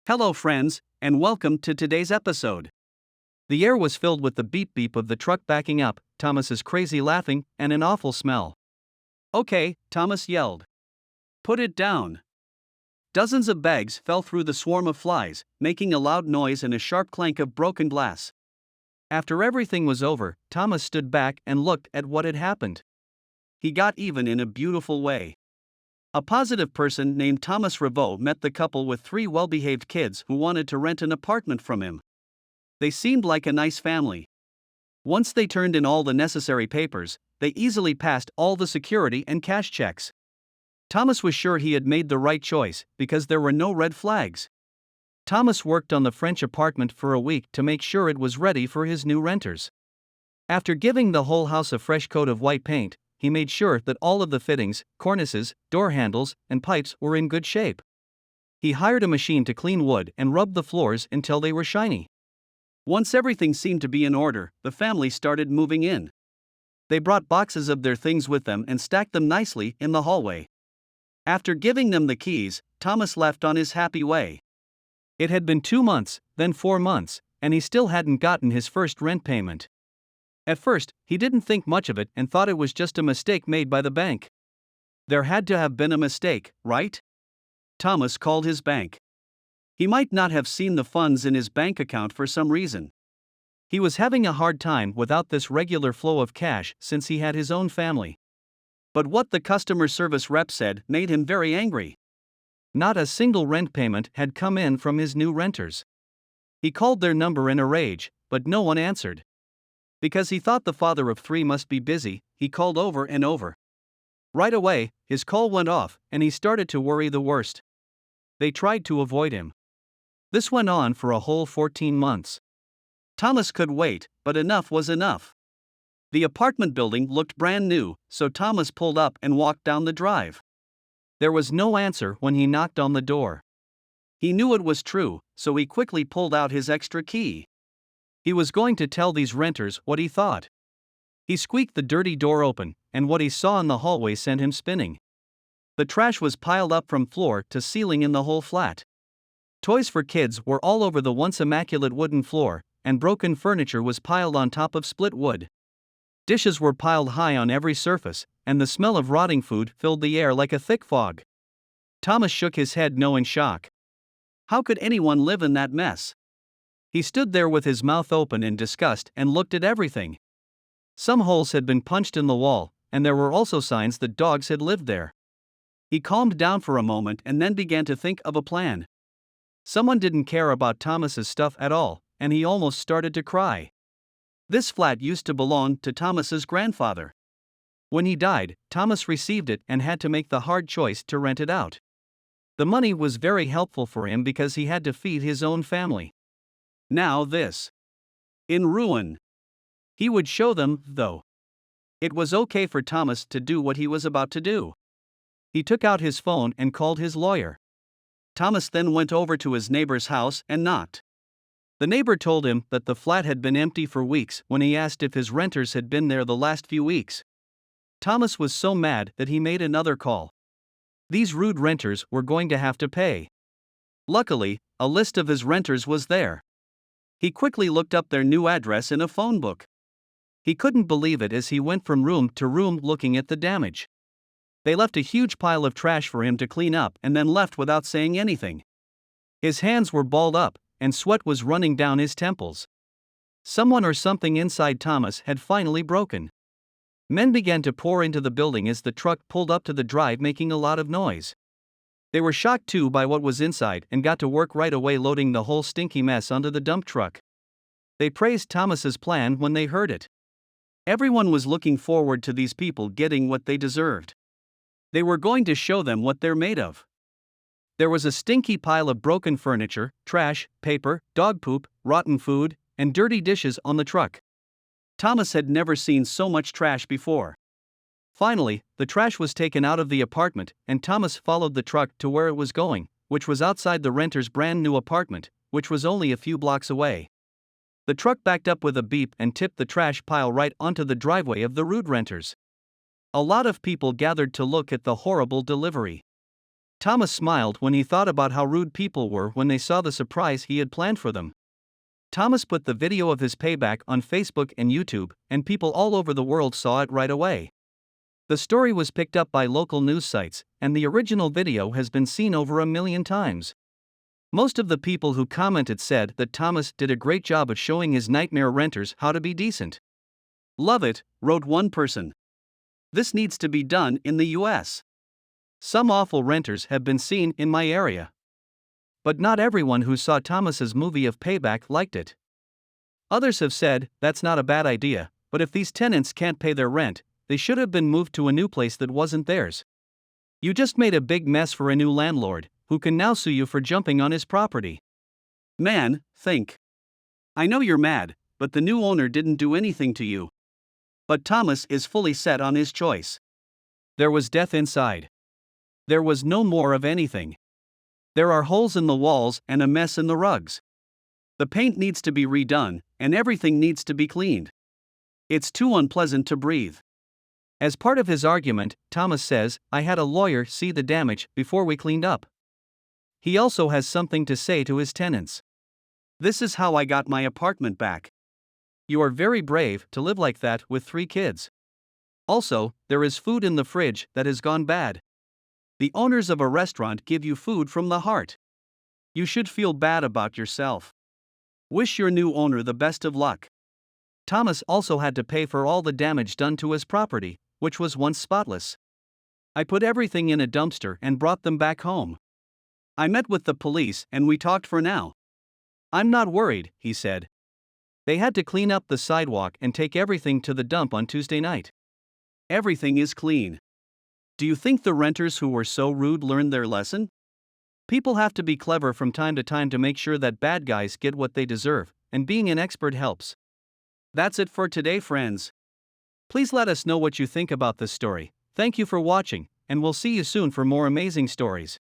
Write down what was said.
Hello, friends, and welcome to today's episode. The air was filled with the beep beep of the truck backing up, Thomas's crazy laughing, and an awful smell. "Okay," Thomas yelled. "Put it down." Dozens of bags fell through the swarm of flies, making a loud noise and a sharp clank of broken glass. After everything was over, Thomas stood back and looked at what had happened. He got even in a beautiful way. A positive person named Thomas Reveau met the couple with three well-behaved kids who wanted to rent an apartment from him. They seemed like a nice family. Once they turned in all the necessary papers, they easily passed all the security and cash checks. Thomas was sure he had made the right choice because there were no red flags. Thomas worked on the French apartment for a week to make sure it was ready for his new renters. After giving the whole house a fresh coat of white paint, he made sure that all of the fittings, cornices, door handles, and pipes were in good shape. He hired a machine to clean wood and rub the floors until they were shiny. Once everything seemed to be in order, the family started moving in. They brought boxes of their things with them and stacked them nicely in the hallway. After giving them the keys, Thomas left on his happy way. It had been 2 months, then 4 months, and he still hadn't gotten his first rent payment. At first, he didn't think much of it and thought it was just a mistake made by the bank. There had to have been a mistake, right? Thomas called his bank. He might not have seen the funds in his bank account for some reason. He was having a hard time without this regular flow of cash since he had his own family. But what the customer service rep said made him very angry. Not a single rent payment had come in from his new renters. He called their number in a rage, but no one answered. Because he thought the father of 3 must be busy, he called over and over. Right away, his call went off, and he started to worry the worst. They tried to avoid him. This went on for a whole 14 months. Thomas could wait, but enough was enough. The apartment building looked brand new, so Thomas pulled up and walked down the drive. There was no answer when he knocked on the door. He knew it was true, so he quickly pulled out his extra key. He was going to tell these renters what he thought. He squeaked the dirty door open, and what he saw in the hallway sent him spinning. The trash was piled up from floor to ceiling in the whole flat. Toys for kids were all over the once immaculate wooden floor, and broken furniture was piled on top of split wood. Dishes were piled high on every surface, and the smell of rotting food filled the air like a thick fog. Thomas shook his head no in shock. How could anyone live in that mess? He stood there with his mouth open in disgust and looked at everything. Some holes had been punched in the wall, and there were also signs that dogs had lived there. He calmed down for a moment and then began to think of a plan. Someone didn't care about Thomas's stuff at all, and he almost started to cry. This flat used to belong to Thomas's grandfather. When he died, Thomas received it and had to make the hard choice to rent it out. The money was very helpful for him because he had to feed his own family. Now this. In ruin. He would show them, though. It was okay for Thomas to do what he was about to do. He took out his phone and called his lawyer. Thomas then went over to his neighbor's house and knocked. The neighbor told him that the flat had been empty for weeks when he asked if his renters had been there the last few weeks. Thomas was so mad that he made another call. These rude renters were going to have to pay. Luckily, a list of his renters was there. He quickly looked up their new address in a phone book. He couldn't believe it as he went from room to room looking at the damage. They left a huge pile of trash for him to clean up and then left without saying anything. His hands were balled up, and sweat was running down his temples. Someone or something inside Thomas had finally broken. Men began to pour into the building as the truck pulled up to the drive, making a lot of noise. They were shocked too by what was inside and got to work right away loading the whole stinky mess onto the dump truck. They praised Thomas's plan when they heard it. Everyone was looking forward to these people getting what they deserved. They were going to show them what they're made of. There was a stinky pile of broken furniture, trash, paper, dog poop, rotten food, and dirty dishes on the truck. Thomas had never seen so much trash before. Finally, the trash was taken out of the apartment, and Thomas followed the truck to where it was going, which was outside the renter's brand new apartment, which was only a few blocks away. The truck backed up with a beep and tipped the trash pile right onto the driveway of the rude renters. A lot of people gathered to look at the horrible delivery. Thomas smiled when he thought about how rude people were when they saw the surprise he had planned for them. Thomas put the video of his payback on Facebook and YouTube, and people all over the world saw it right away. The story was picked up by local news sites, and the original video has been seen over 1 million times. Most of the people who commented said that Thomas did a great job of showing his nightmare renters how to be decent. "Love it," wrote one person. "This needs to be done in the US. Some awful renters have been seen in my area." But not everyone who saw Thomas's movie of Payback liked it. Others have said, "That's not a bad idea, but if these tenants can't pay their rent, they should have been moved to a new place that wasn't theirs. You just made a big mess for a new landlord, who can now sue you for jumping on his property." Man, think. I know you're mad, but the new owner didn't do anything to you. But Thomas is fully set on his choice. There was death inside. There was no more of anything. There are holes in the walls and a mess in the rugs. The paint needs to be redone, and everything needs to be cleaned. It's too unpleasant to breathe. As part of his argument, Thomas says, "I had a lawyer see the damage before we cleaned up." He also has something to say to his tenants. "This is how I got my apartment back. You are very brave to live like that with 3 kids. Also, there is food in the fridge that has gone bad. The owners of a restaurant give you food from the heart. You should feel bad about yourself. Wish your new owner the best of luck." Thomas also had to pay for all the damage done to his property, which was once spotless. "I put everything in a dumpster and brought them back home. I met with the police and we talked for now. I'm not worried," he said. They had to clean up the sidewalk and take everything to the dump on Tuesday night. Everything is clean. Do you think the renters who were so rude learned their lesson? People have to be clever from time to make sure that bad guys get what they deserve, and being an expert helps. That's it for today, friends. Please let us know what you think about this story. Thank you for watching, and we'll see you soon for more amazing stories.